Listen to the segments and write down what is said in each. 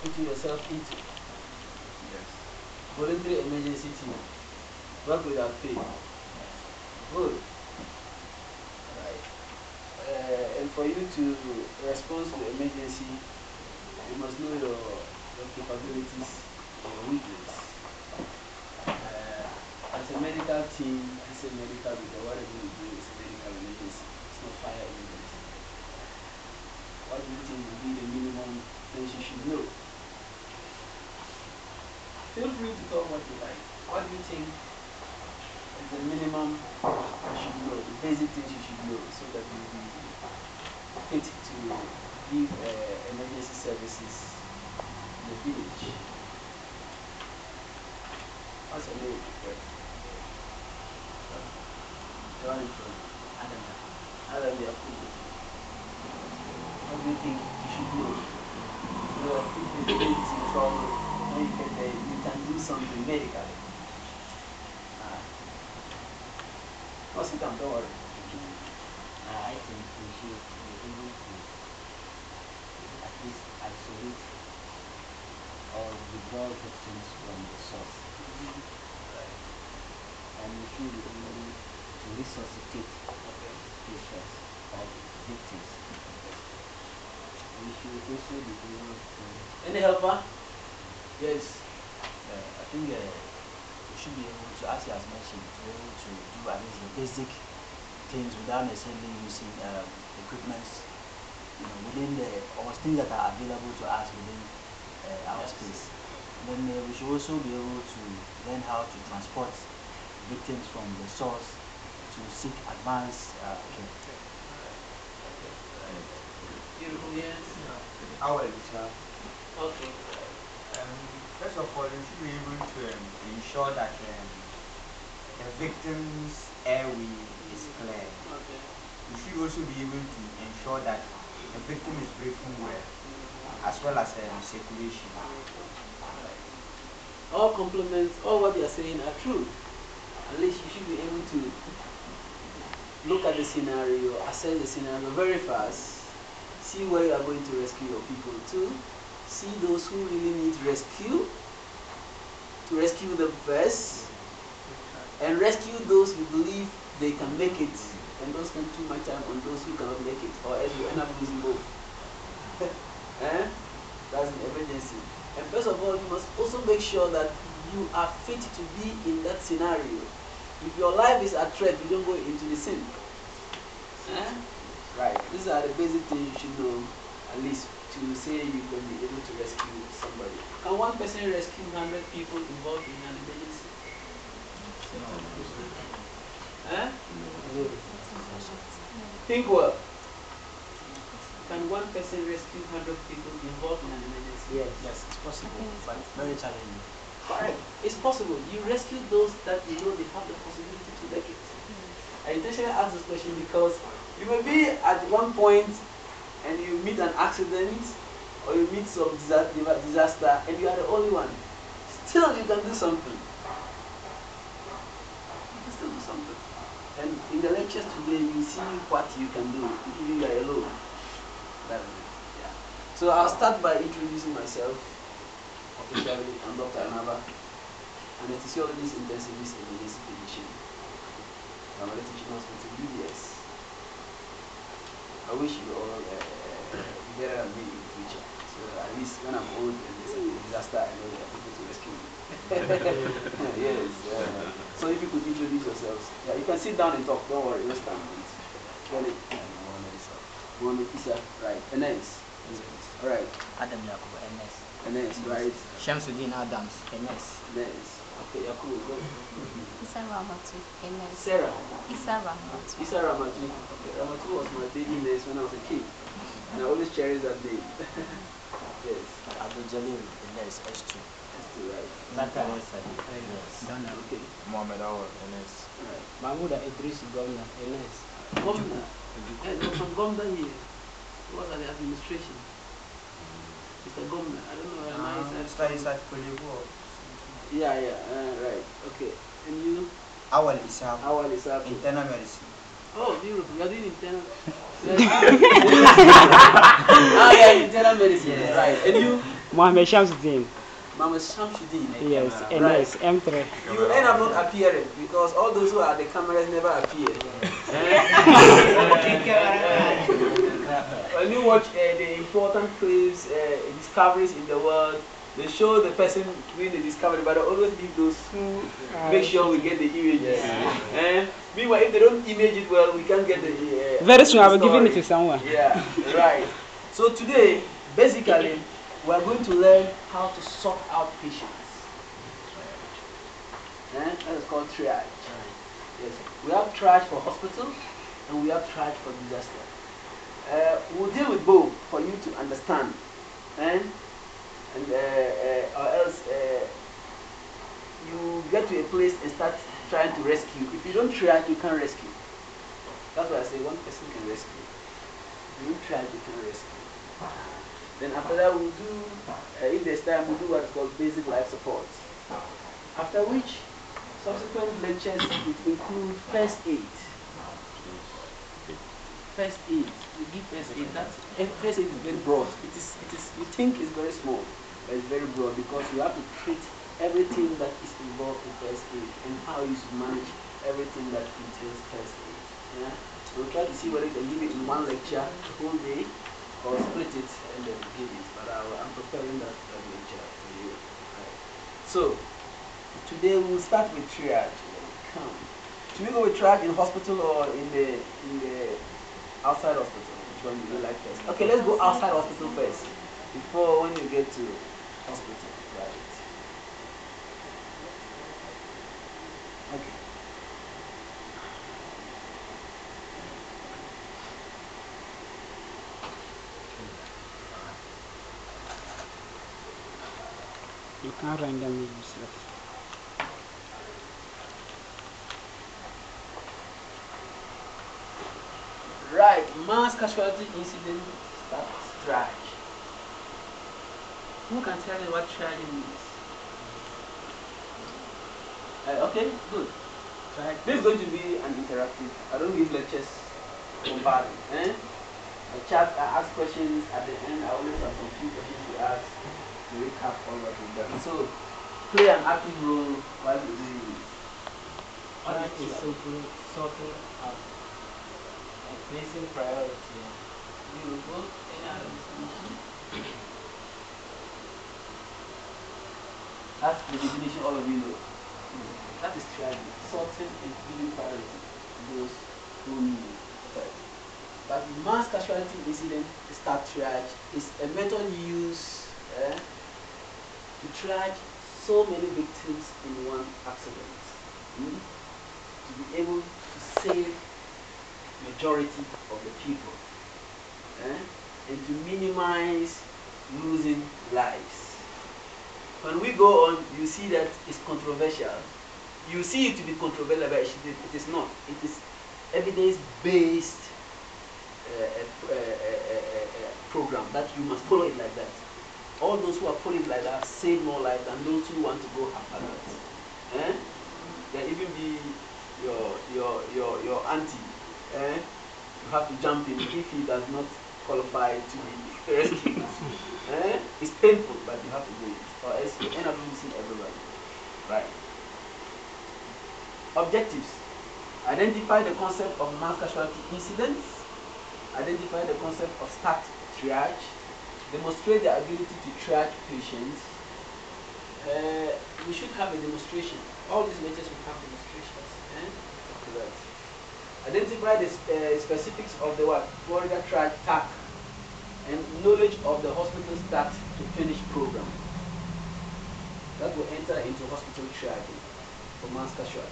putting yourself into. Yes. Voluntary emergency team. Work without pay. Good. Right. And for you to respond to the emergency, you must know your capabilities and your weakness. As a medical team, this is a medical because whatever you do is a medical emergency. It's not fire emergency. What do you think will be the minimum things you should know? Feel free to talk what you like. What do you think is the minimum you should know, the basic things you should know so that you will be fit to give emergency services in the village? What's your name? Where are you from? Adam. Adam, what do you think you should know? You know, if the village is in trouble, when you get there, you can do something medically. No, sit down, don't worry. I think we should be able to at least isolate or withdraw victims from the source. And we should be able to resuscitate patients or victims. We should also be able to... Any helper? Yes. I think we should be able to, as he has mentioned, to be able to do at least the basic things without necessarily using equipment, within the things that are available to us within our space. Then we should also be able to learn how to transport victims from the source to seek advanced care. Beautiful, yes. Okay. First of all, you should be able to ensure that the victim's airway is clear. Okay. You should also be able to ensure that the victim is breathing well, as well as circulation. All compliments, all what you are saying are true. At least you should be able to look at the scenario, assess the scenario very fast, see where you are going to rescue your people to, see those who really need rescue, to rescue them first, and rescue those who believe they can make it, and don't spend too much time on those who cannot make it, or else you end up losing both. That's an emergency. And first of all, you must also make sure that you are fit to be in that scenario. If your life is at threat, you don't go into the sin. Right. These are the basic things you should know, at least to say you can be able to rescue somebody. Can one person rescue 100 people involved in an emergency? Think well. Can one person rescue 100 people involved in an emergency? Yes, it's possible, but very challenging. Correct. It's possible. You rescue those that you know they have the possibility to make it. I intentionally asked this question because you may be at one point and you meet an accident or you meet some disaster and you are the only one. Still, you can do something. You can still do something. And in the lectures today, you see what you can do if you are alone. That is it. Yeah. So I'll start by introducing myself. Officially, I'm Dr. Anaba, anesthesiologist, intensivist, emergency physician. I'm at the teaching hospital, UBS. I wish you all be better than me in the future. So at least when I'm old and there's a disaster, I know there are people to rescue me. Yes. So if you could introduce yourselves. Yeah, you can sit down and talk. Don't worry, don't stand. Mohammed Isa. Right. Enes. All right. Adam Yakubu, NS. Enes, right. Shamsuddin Adams, NS. Enes. Okay, Yakubu, go. Isa Ramatu, NS. Sarah. Isa Ramatu. Isa Ramatu. Okay, Ramatu was my baby name when I was a kid. And I always cherish that name. Yes. Abdul Jalil, NS, S2. S2, right. Zakaria Sadi, Yes. Donna. Okay. Mohammed Awal, NS. Right. Mahmoud Idris Gomna, NS. Gomna. Yeah, there was some Gomna here. He was at the administration. Mr. Gomna. I don't know. Yeah, right. Okay. And you? Awal Isa. Awal Isa. Internal medicine. Oh, beautiful. You are doing internal. Yeah, internal medicine. Yeah. Right. And you? Mohammed Shamsuddin. Mama Shamsuddin. Yes, and Right. yes, M3. You end up not appearing because all those who are the cameras never appear. When you watch the important clips, discoveries in the world, they show the person doing the discovery, but they always leave those who make sure we get the images. Meanwhile, if they don't image it well, we can't get the. Very soon, I will story. give it to someone. Yeah, right. So today, basically, we are going to learn how to sort out patients. That is called triage. Yes, we have triage for hospitals and we have triage for disaster. We'll deal with both for you to understand, or else you get to a place and start trying to rescue. If you don't triage, you can't rescue. That's why I say one person can rescue. If you don't triage, you can't rescue. Then after that, we'll do, if there's time, we'll do what's called basic life support. After which, subsequent lectures will include first aid. First aid. We give first aid. First aid is very broad. It is. You think it's very small, but it's very broad because you have to treat everything that is involved in first aid and how you should manage everything that entails first aid. Yeah. We'll try to see whether we can give it in one lecture the whole day, or split it and then give it. But I'm preparing that lecture for you. Right. So. Today we'll start with triage. Come. Should we go with triage in hospital or in the outside hospital? Which one do you like first? Okay, let's go outside hospital first. Before when you get to hospital. Right. Okay. You can't randomly use it. Right, mass casualty incident starts triage. Who can tell me what triage means? Okay, good. This is going to be an interactive. I don't give lectures bombarding. I ask questions at the end. I always have some few questions to ask to recap all what we've done. So, play an active role while we're doing this. Triage is simply sorting out and placing priority. Beautiful. Any other definition? That's the definition all of you know. That is triage. Sorting and giving priority to those who need it first. But mass casualty incident start triage is a method used to triage so many victims in one accident. To be able to save majority of the people and to minimize losing lives. When we go on, you see that it's controversial. You see it to be controversial, but it is not. It is evidence-based program that you must follow it like that. All those who are following it like that save more life than those who want to go after that. There even be your auntie. You have to jump in if he does not qualify to be rescued. It's painful, but you have to do it, or else you end up losing everybody. Right. Objectives. Identify the concept of mass casualty incidents. Identify the concept of start triage. Demonstrate the ability to triage patients. We should have a demonstration. All these lectures will have demonstrations. Right. Identify the specifics of the Florida triage TAC and knowledge of the hospital start to finish program. That will enter into hospital triaging for mass casualty.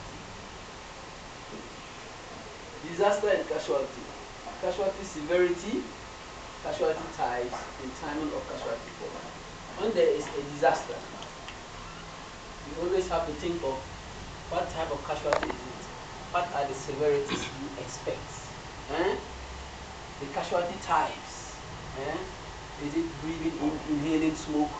Disaster and casualty. Casualty severity, casualty types, and timing of casualty fall. When there is a disaster, you always have to think of what type of casualty is it? What are the severities you expect? The casualty types. Is it breathing in, inhaling smoke?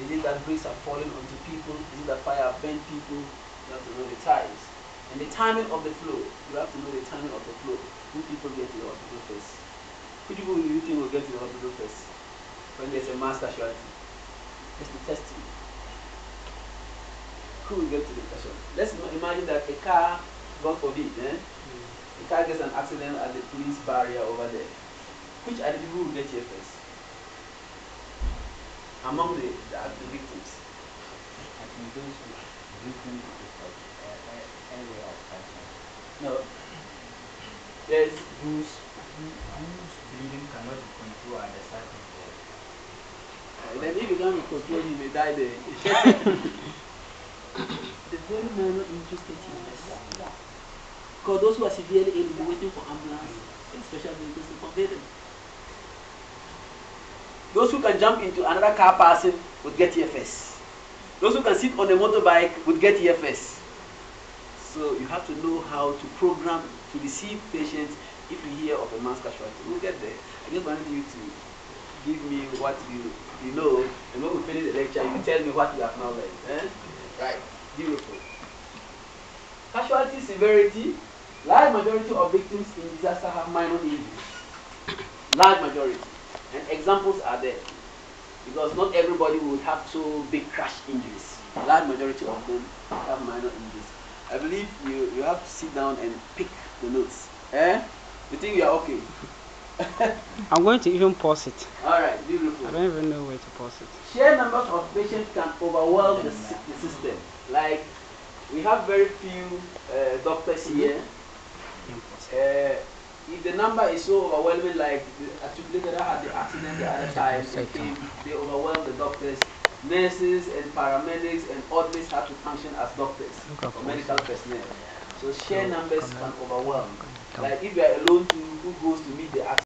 Is it that bricks are falling onto people? Is it that fire burnt people? You have to know the types. And the timing of the flow. You have to know the timing of the flow. Who people get to the hospital first? Which people do you think will get to the hospital first when there's a mass casualty? Just to test you. Who will get to the question? Let's imagine that a car, God forbid, a car gets an accident at the police barrier over there. Which are the people who get here first? Among the victims. I think those who breathing difficult area of pressure. No. Yes. Whose breathing cannot be controlled at the side of Then if you can't control, you may die there. The very minor injuries get you first. Because those who are severely ill will be waiting for ambulance and special vehicles to convey them. Those who can jump into another car passing would get here first. Those who can sit on a motorbike would get here first. So you have to know how to program to receive patients. If you hear of a mass casualty, we'll get there. I just wanted you to give me what you know, and when we finish the lecture, you tell me what you have now learned. Right, beautiful. Casualty severity. Large majority of victims in disaster have minor injuries. Large majority. And examples are there. Because not everybody would have so big crash injuries. Large majority of them have minor injuries. I believe you have to sit down and pick the notes. You think you are okay? I'm going to even pause it. Alright, beautiful. I don't even know where to pause it. Sheer numbers of patients can overwhelm the system. Like, we have very few doctors here. If the number is so overwhelming, like the articulator that had the accident the other time, they overwhelm the doctors. Nurses and paramedics and others have to function as doctors or medical personnel. So sheer numbers can overwhelm. Like if you are alone who goes to meet the accident.